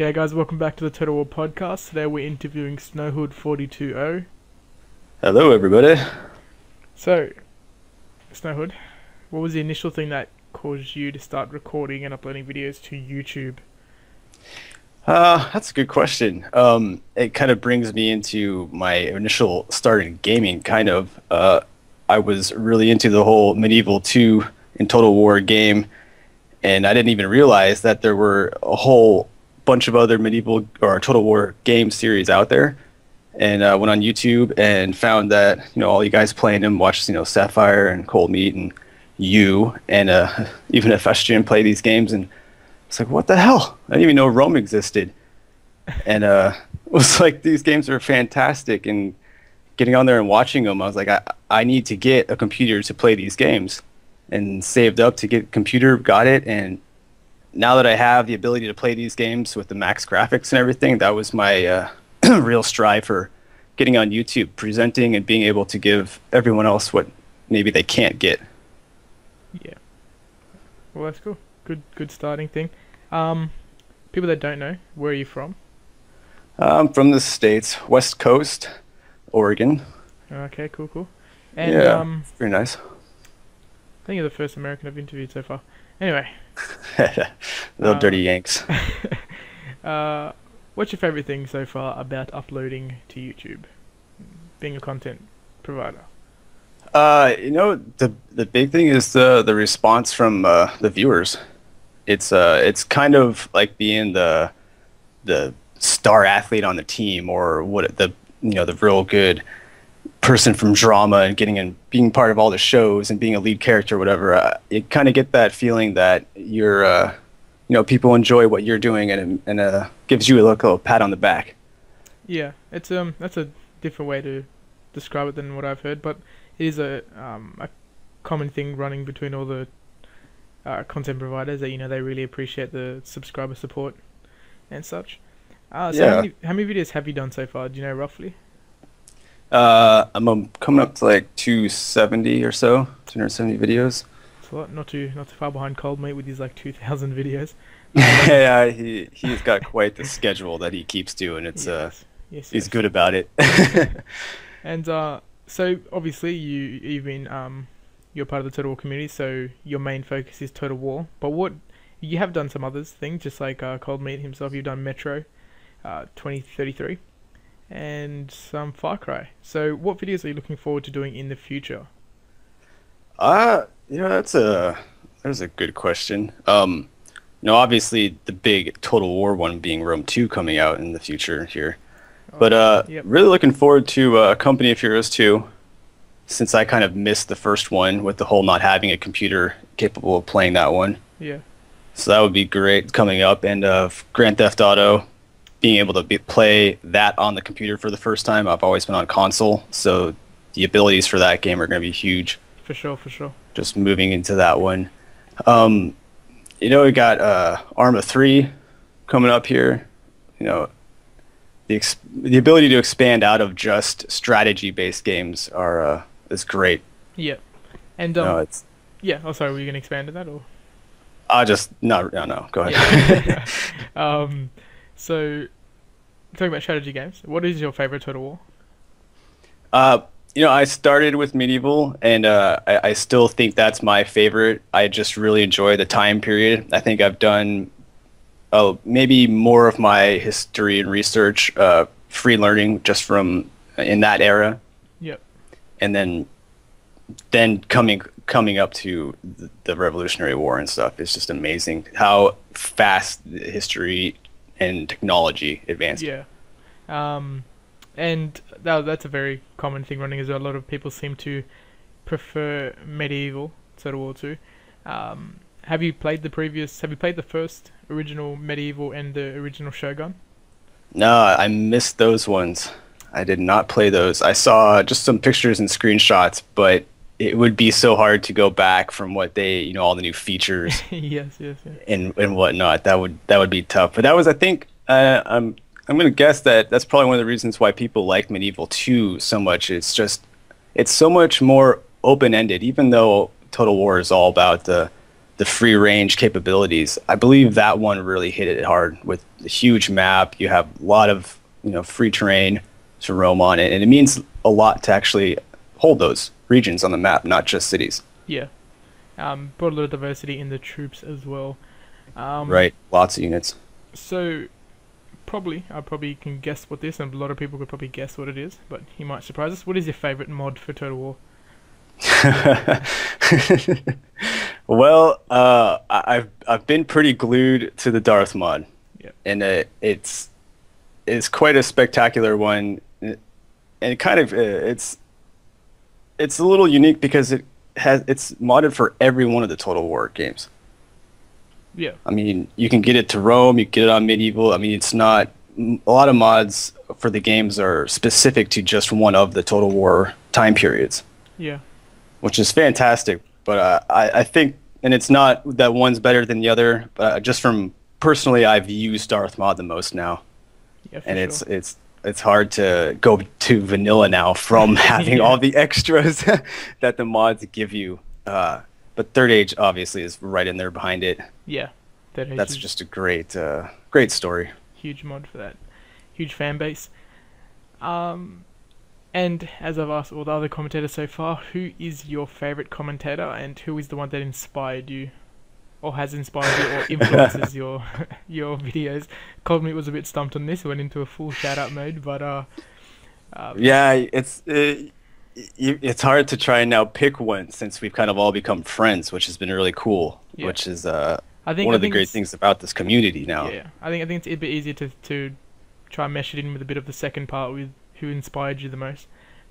G'day guys, welcome back to the Total War podcast. Today we're interviewing SnowHood420. Hello, everybody. So, SnowHood, what was the initial thing that caused you to start recording and uploading videos to YouTube? That's a good question. It kind of brings me into my initial start in gaming, kind of. I was really into the whole Medieval 2 and Total War game, and I didn't even realize that there were a whole bunch of other Medieval or Total War game series out there. And I went on YouTube and found that, all you guys playing them, watched, Sapphire and Cold Meat and you and even Ephesian play these games, and it's like, what the hell? I didn't even know Rome existed. And it was like, these games are fantastic. And getting on there and watching them, I was like, I need to get a computer to play these games. And saved up to get a computer, got it. And now that I have the ability to play these games with the max graphics and everything, that was my real strive for getting on YouTube, presenting and being able to give everyone else what maybe they can't get. Yeah. Well, that's cool. Good starting thing. People that don't know, where are you from? I'm from the States, West Coast, Oregon. Okay, cool. And yeah, very nice. I think you're the first American I've interviewed so far. Anyway. Little dirty Yanks. What's your favorite thing so far about uploading to YouTube, being a content provider? The big thing is the response from the viewers. It's kind of like being the star athlete on the team, or the real good person from drama and being part of all the shows and being a lead character or whatever. You kind of get that feeling that you're people enjoy what you're doing, and gives you a little pat on the back. Yeah, it's that's a different way to describe it than what I've heard, but it is a common thing running between all the content providers that they really appreciate the subscriber support and such. So how many videos have you done so far? Do you know roughly? I'm coming up to like 270 or so, 270 videos. It's a lot, not too far behind Cold Meat with his like 2,000 videos. Yeah, he's got quite the schedule that he keeps doing. Yes, he's good about it. And so obviously you've been you're part of the Total War community, so your main focus is Total War. But you have done some other things, just like Cold Meat himself. You've done Metro 2033 and some Far Cry. So what videos are you looking forward to doing in the future? That's a good question. Obviously the big Total War one being Rome 2 coming out in the future here. But yep. Really looking forward to Company of Heroes 2, since I kind of missed the first one with the whole not having a computer capable of playing that one. Yeah. So that would be great coming up. And Grand Theft Auto, being able to play that on the computer for the first time. I've always been on console, so the abilities for that game are going to be huge. For sure. Just moving into that one. We got Arma 3 coming up here. The ability to expand out of just strategy-based games is great. Yeah. And yeah. Oh, sorry. Were you going to expand on that, or? No. Go ahead. Yeah. So, talking about strategy games, what is your favorite Total War? I started with Medieval, and I still think that's my favorite. I just really enjoy the time period. I think I've done maybe more of my history and research, free learning just from in that era. Yep. And then coming up to the Revolutionary War and stuff. It's just amazing how fast history and technology advanced. Yeah. And that's a very common thing running as well. A lot of people seem to prefer Medieval Total War 2. Have you played the first original Medieval and the original Shogun? No, I missed those ones. I did not play those. I saw just some pictures and screenshots, but it would be so hard to go back from what they, all the new features. Yes. And whatnot. That would be tough. But that was, I think, I'm going to guess that's probably one of the reasons why people like Medieval 2 so much. It's so much more open-ended, even though Total War is all about the the free range capabilities. I believe that one really hit it hard with the huge map. You have a lot of free terrain to roam on it, and it means a lot to actually hold those regions on the map, not just cities. Yeah. Brought a lot of diversity in the troops as well. Right, lots of units. So, I probably can guess what this, and a lot of people could probably guess what it is, but you might surprise us. What is your favorite mod for Total War? Well, I've been pretty glued to the Darth mod, Yep. and it's quite a spectacular one, and it kind of it's a little unique because it's modded for every one of the Total War games. Yeah. I mean, you can get it to Rome, you can get it on Medieval. I mean, it's not a lot of mods for the games are specific to just one of the Total War time periods. Yeah. Which is fantastic. But I think, and it's not that one's better than the other, but just from personally, I've used Darth mod the most now. Yeah, and sure. it's hard to go to vanilla now from having all the extras that the mods give you. But Third Age obviously is right in there behind it. Yeah. That's just a great story. Huge mod for that. Huge fan base. And as I've asked all the other commentators so far, who is your favorite commentator, and who is the one that inspired you, or has inspired you, or influences your videos? Cold Meat was a bit stumped on this, went into a full shout out mode, but yeah, it's hard to try and now pick one since we've kind of all become friends, which has been really cool. Yeah. Which is one of the great things about this community now. Yeah, I think it's a bit easier to try and mesh it in with a bit of the second part with who inspired you the most.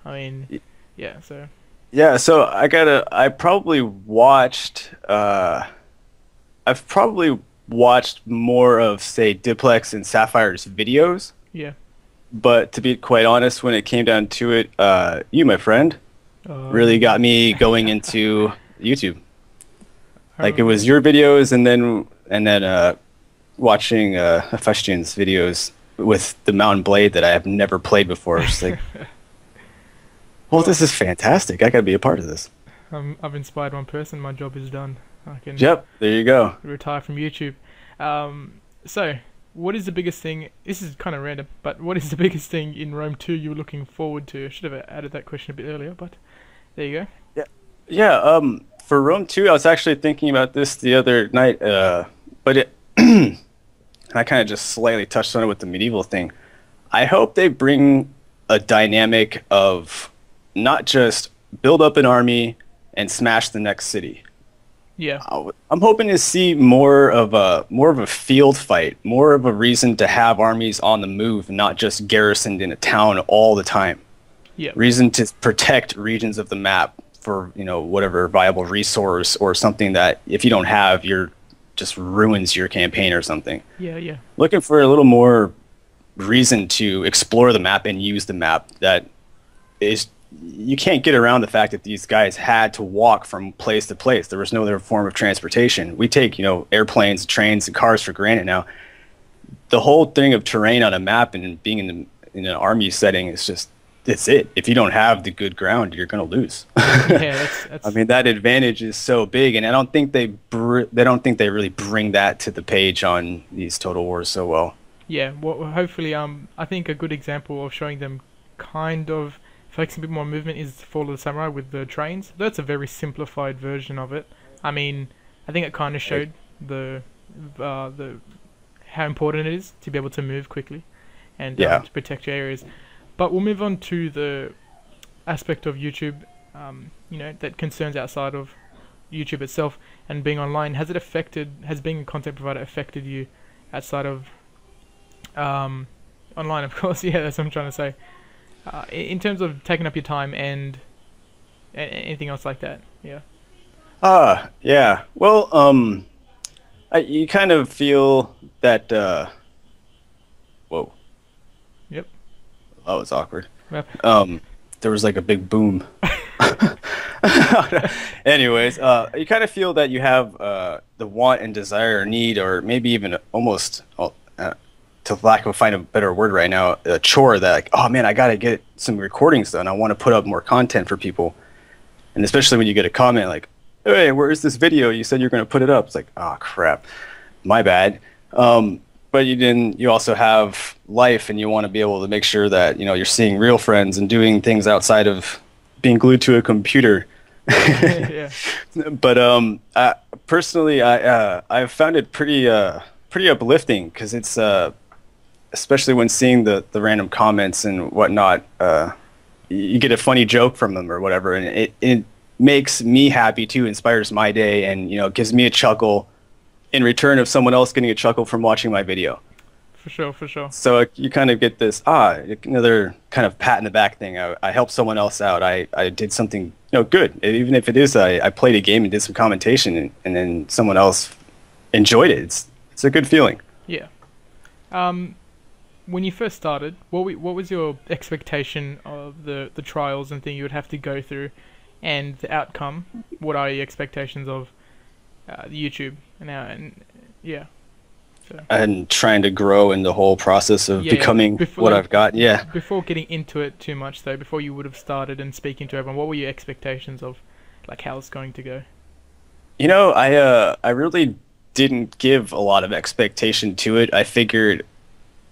I mean, yeah, so. Yeah, so I've probably watched more of, say, Diplex and Sapphire's videos. Yeah. But to be quite honest, when it came down to it, you, my friend, really got me going into YouTube. Like, it was your videos and then watching Hephaestion's videos with the Mountain Blade that I have never played before. It's like, well, this is fantastic. I gotta be a part of this. I've inspired one person. My job is done. I can. Yep, there you go. Retire from YouTube. So, what is the biggest thing? This is kind of random, but what is the biggest thing in Rome 2 you were looking forward to? I should have added that question a bit earlier, but there you go. Yeah. For Rome 2, I was actually thinking about this the other night, but it. I kind of just slightly touched on it with the medieval thing. I hope they bring a dynamic of not just build up an army and smash the next city. Yeah. I'm hoping to see more of a field fight, more of a reason to have armies on the move, not just garrisoned in a town all the time. Yeah. Reason to protect regions of the map for, whatever viable resource or something that if you don't have, just ruins your campaign or something. Yeah. Looking for a little more reason to explore the map and use the map. That is, you can't get around the fact that these guys had to walk from place to place. There was no other form of transportation. We take, airplanes, trains, and cars for granted now. The whole thing of terrain on a map and being in an army setting is just, it's it. If you don't have the good ground, you're going to lose. Yeah, that's. I mean, that advantage is so big, and I don't think they really bring that to the page on these Total Wars so well. Yeah, well, hopefully, I think a good example of showing them kind of focusing a bit more on movement is Fall of the Samurai with the trains. That's a very simplified version of it. I mean, I think it kind of showed the how important it is to be able to move quickly and to protect your areas. But we'll move on to the aspect of YouTube, that concerns outside of YouTube itself and being online. Has being a content provider affected you outside of online, of course? Yeah, that's what I'm trying to say. In terms of taking up your time and anything else like that, yeah. Yeah. Well, you kind of feel that. Whoa. Yep. That was awkward. Yep. There was like a big boom. Anyways, you kind of feel that you have the want and desire or need, or maybe even almost, to lack of find a better word right now, a chore that, like, oh man, I got to get some recordings done. I want to put up more content for people. And especially when you get a comment like, hey, where's this video? You said you're going to put it up. It's like, oh crap, my bad. But you didn't. You also have life, and you want to be able to make sure that you're seeing real friends and doing things outside of being glued to a computer. Yeah. But personally, I've found it pretty uplifting because it's especially when seeing the random comments and whatnot. You get a funny joke from them or whatever, and it makes me happy too, inspires my day, and gives me a chuckle in return of someone else getting a chuckle from watching my video. For sure, for sure. So you kind of get this another kind of pat in the back thing. I helped someone else out. I did something good, even if it is I played a game and did some commentation, and then someone else enjoyed it. It's a good feeling. Yeah. When you first started, what was your expectation of the trials and thing you would have to go through, and the outcome? What are your expectations of YouTube and yeah? So. And trying to grow in the whole process of becoming what I've got. Yeah. Before getting into it too much, though, before you would have started and speaking to everyone, what were your expectations of like how it's going to go? I really didn't give a lot of expectation to it. I figured,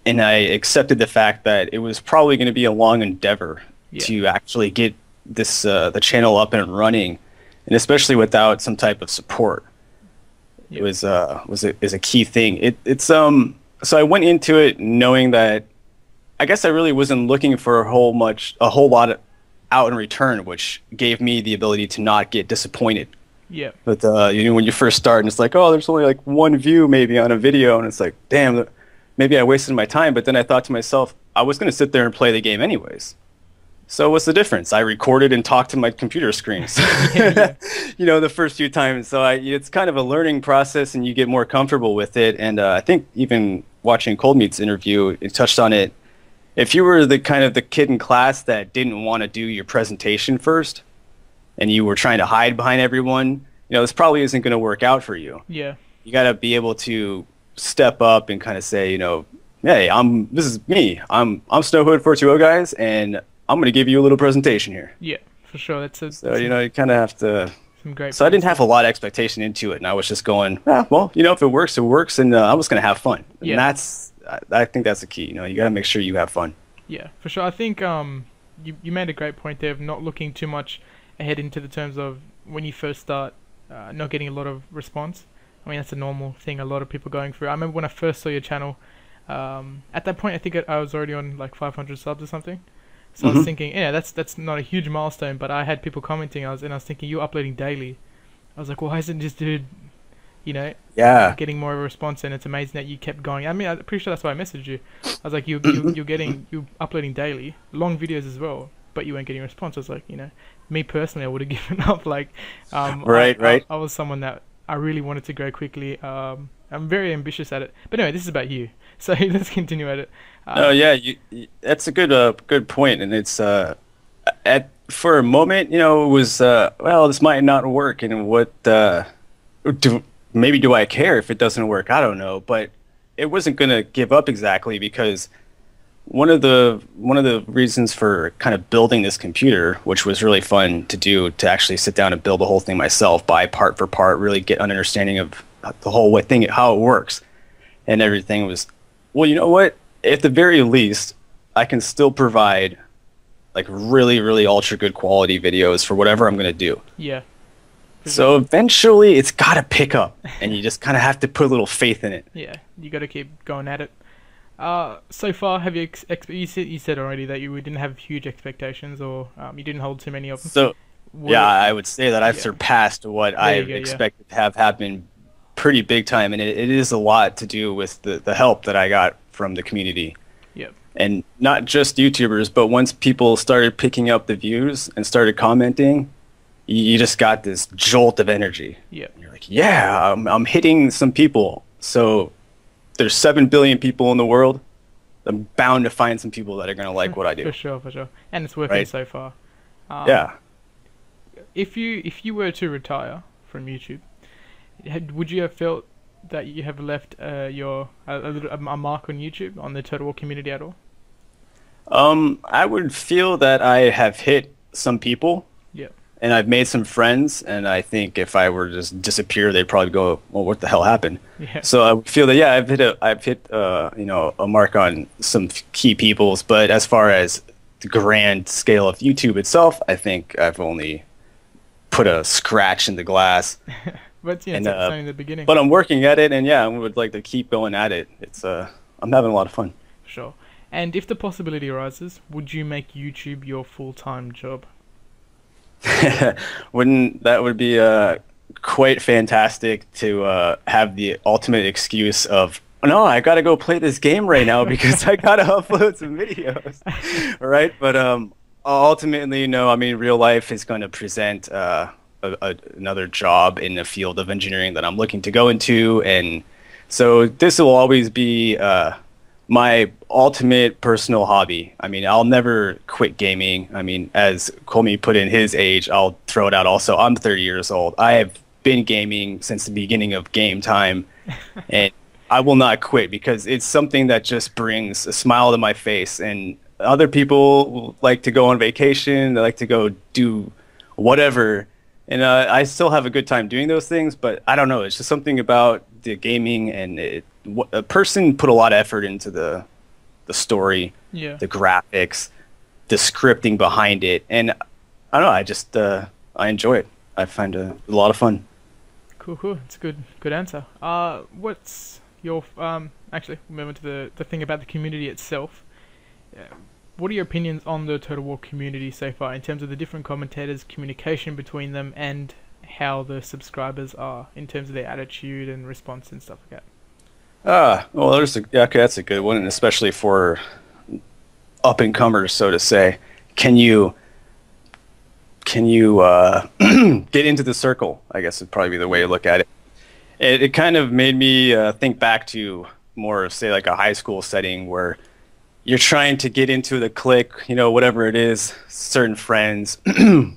and I accepted the fact that it was probably going to be a long endeavor to actually get this the channel up and running, and especially without some type of support. It is a key thing. So I went into it knowing that I guess I really wasn't looking for a whole lot out in return, which gave me the ability to not get disappointed. Yeah. But when you first start and it's like, oh, there's only like one view maybe on a video, and it's like, damn, maybe I wasted my time. But then I thought to myself, I was going to sit there and play the game anyways. So what's the difference? I recorded and talked to my computer screens, the first few times. So it's kind of a learning process, and you get more comfortable with it. And I think even watching Cold Meat's interview, it touched on it. If you were the kid in class that didn't want to do your presentation first, and you were trying to hide behind everyone, this probably isn't going to work out for you. Yeah. You got to be able to step up and kind of say, hey, this is me. I'm SnowHood420 guys, and I'm going to give you a little presentation here. Yeah, for sure. So you kind of have to. Some great. So I didn't have a lot of expectation into it, and I was just going, well, if it works, it works, and I was going to have fun. Yeah. And I think that's the key. You got to make sure you have fun. Yeah, for sure. I think you made a great point there of not looking too much ahead into the terms of when you first start, not getting a lot of response. I mean, that's a normal thing a lot of people going through. I remember when I first saw your channel, at that point I think I was already on like 500 subs or something. So I was thinking, that's not a huge milestone, but I had people commenting. I was thinking, you're uploading daily. I was like, well, why isn't this dude, getting more of a response? And it's amazing that you kept going. I mean, I'm pretty sure that's why I messaged you. I was like, you're uploading daily, long videos as well, but you weren't getting a response. I was like, me personally, I would have given up. Like, right. I was someone that I really wanted to grow quickly. I'm very ambitious at it. But anyway, this is about you. So let's continue at it. That's a good point, and it's for a moment, it was well, this might not work, and do I care if it doesn't work? I don't know, but it wasn't gonna give up exactly, because one of the reasons for kind of building this computer, which was really fun to do, to actually sit down and build the whole thing myself, by part for part, really get an understanding of the whole thing, how it works, and everything was, well, you know what? At the very least, I can still provide like really, really ultra good quality videos for whatever I'm going to do. Yeah. So eventually it's got to pick up, and you just kind of have to put a little faith in it. Yeah, you got to keep going at it. So far, have you you said already that you didn't have huge expectations, or you didn't hold too many of them? So I would say that I've surpassed what I expected to have happen pretty big time, and it is a lot to do with the help that I got from the community. Yep. And not just YouTubers, but once people started picking up the views and started commenting, you just got this jolt of energy. Yep. And you're like, yeah, I'm hitting some people. So there's 7 billion people in the world. I'm bound to find some people that are going to like what I do. For sure. And it's working so far. Yeah. If you were to retire from YouTube, would you have felt that you have left a mark on YouTube, on the Total War community at all? I would feel that I have hit some people. Yeah. and I've made some friends, and I think if I were to just disappear, they'd probably go, "Well, what the hell happened?" Yeah. So I feel that yeah, I've hit a mark on some key peoples, but as far as the grand scale of YouTube itself, I think I've only put a scratch in the glass. But yeah, And it's only the beginning. but I'm working at it, and yeah, I would like to keep going at it. It's I'm having a lot of fun. Sure. And if the possibility arises, would you make YouTube your full-time job? Wouldn't that would be quite fantastic to have the ultimate excuse of no, I gotta go play this game right now because I gotta upload some videos, right? But ultimately, no. I mean, real life is going to present another job in the field of engineering that I'm looking to go into, and so this will always be my ultimate personal hobby. I mean, I'll never quit gaming. I mean, as Colmy put in his age, I'll throw it out also. I'm 30 years old. I have been gaming since the beginning of game time, and I will not quit because it's something that just brings a smile to my face. And other people like to go on vacation, they like to go do whatever. And I still have a good time doing those things, but I don't know. It's just something about the gaming, and a person put a lot of effort into the story, Yeah. the graphics, the scripting behind it, and I don't know. I just I enjoy it. I find it a lot of fun. Cool. It's a good answer. What's your actually moving to the thing about the community itself. What are your opinions on the Total War community so far in terms of the different commentators, communication between them, and how the subscribers are in terms of their attitude and response and stuff like that? Well, okay, that's a good one, and especially for up and comers, so to say. Can you get into the circle? I guess would probably be the way to look at it. It kind of made me think back to more of, say, like a high school setting where you're trying to get into the clique, whatever it is, certain friends,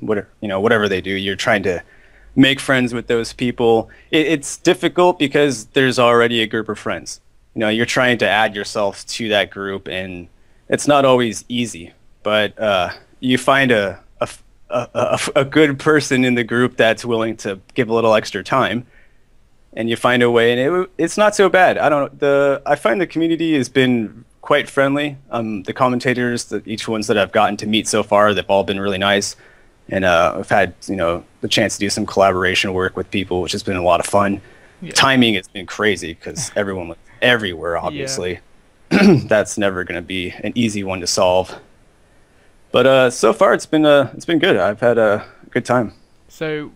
whatever they do, you're trying to make friends with those people. It's difficult because there's already a group of friends. You're trying to add yourself to that group, and it's not always easy. But you find a good person in the group that's willing to give a little extra time, and you find a way, and it's not so bad. I find the community has been quite friendly. The commentators, each ones that I've gotten to meet so far, they've all been really nice. And I've had, the chance to do some collaboration work with people, which has been a lot of fun. Yeah. Timing has been crazy because everyone was everywhere, obviously. Yeah. That's never going to be an easy one to solve. But so far, it's been good. I've had a good time. So,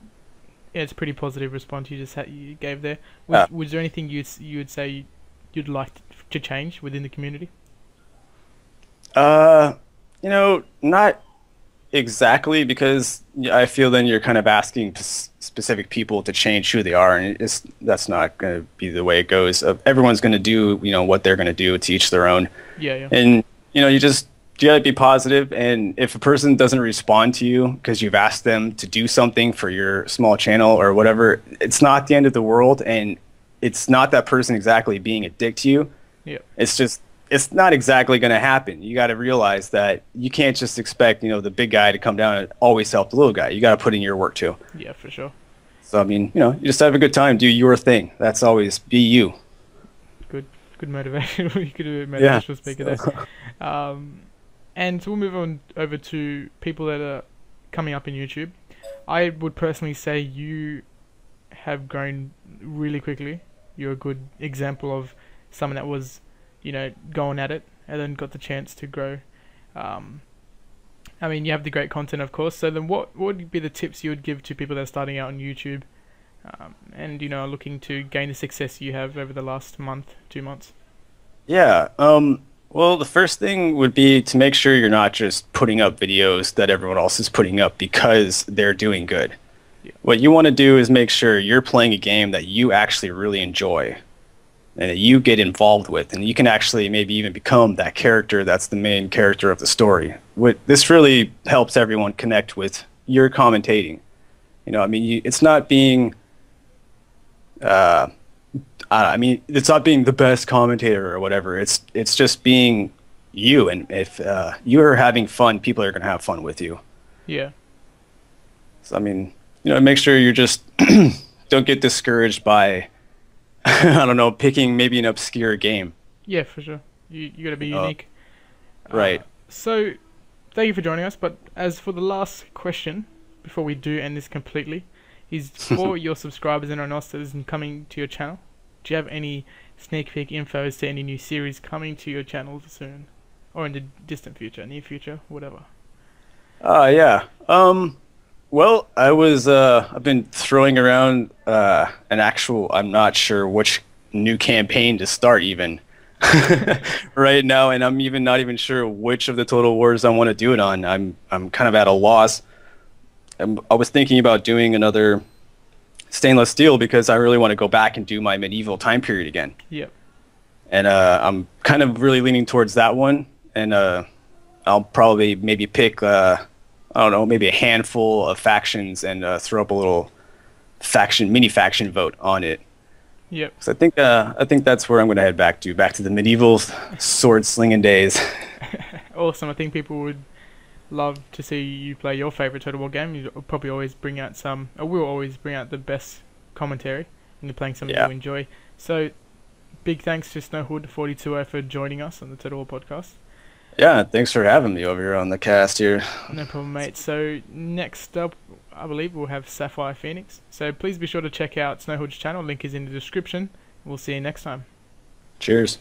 yeah, it's a pretty positive response you gave there. Was there anything you would say you'd like to change within the community? Not exactly, because I feel then you're kind of asking specific people to change who they are, and that's not going to be the way it goes. Everyone's going to do what they're going to do, to each their own. Yeah. And you gotta be positive, and if a person doesn't respond to you because you've asked them to do something for your small channel or whatever, it's not the end of the world, and it's not that person exactly being a dick to you. Yeah. It's not exactly going to happen. You got to realize that you can't just expect, the big guy to come down and always help the little guy. You got to put in your work too. Yeah, for sure. So, I mean, you just have a good time, do your thing. That's always be you. Good motivation. You could do a motivational speaker there. And so we'll move on over to people that are coming up in YouTube. I would personally say you have grown really quickly. You're a good example of someone that was going at it and then got the chance to grow. I mean, you have the great content, of course. So then what would be the tips you would give to people that are starting out on YouTube and, are looking to gain the success you have over the last month, 2 months? Yeah. Well, the first thing would be to make sure you're not just putting up videos that everyone else is putting up because they're doing good. Yeah. What you want to do is make sure you're playing a game that you actually really enjoy and that you get involved with, and you can actually maybe even become that character that's the main character of the story. This really helps everyone connect with your commentating. It's not being, it's not being the best commentator or whatever. It's just being you, and if you're having fun, people are going to have fun with you. Yeah. So I mean, make sure you're just don't get discouraged by I don't know, picking maybe an obscure game. Yeah, for sure. You got to be Uh, unique. right. So, thank you for joining us. But as for the last question, before we do end this completely, is for your subscribers and rhinoceros and coming to your channel. Do you have any sneak peek info as to any new series coming to your channel soon, or in the distant future, near future, whatever? Yeah. Well, I've been throwing around an actual, I'm not sure which new campaign to start even right now, and I'm even not even sure which of the Total Wars I want to do it on. I'm kind of at a loss. I was thinking about doing another stainless steel because I really want to go back and do my medieval time period again. Yep. And I'm kind of really leaning towards that one, and I'll probably maybe pick I don't know, maybe a handful of factions and throw up a little mini faction vote on it. Yep. So I think that's where I'm going to head back to the medieval sword slinging days. Awesome. I think people would love to see you play your favorite Total War game. You'll probably always bring out we'll always bring out the best commentary, and you're playing something you enjoy. So, big thanks to SnowHood420 for joining us on the Total War podcast. Yeah, thanks for having me over here on the cast here. No problem, mate. So next up, I believe we'll have Sapphire Phoenix. So please be sure to check out SnowHood's channel. Link is in the description. We'll see you next time. Cheers.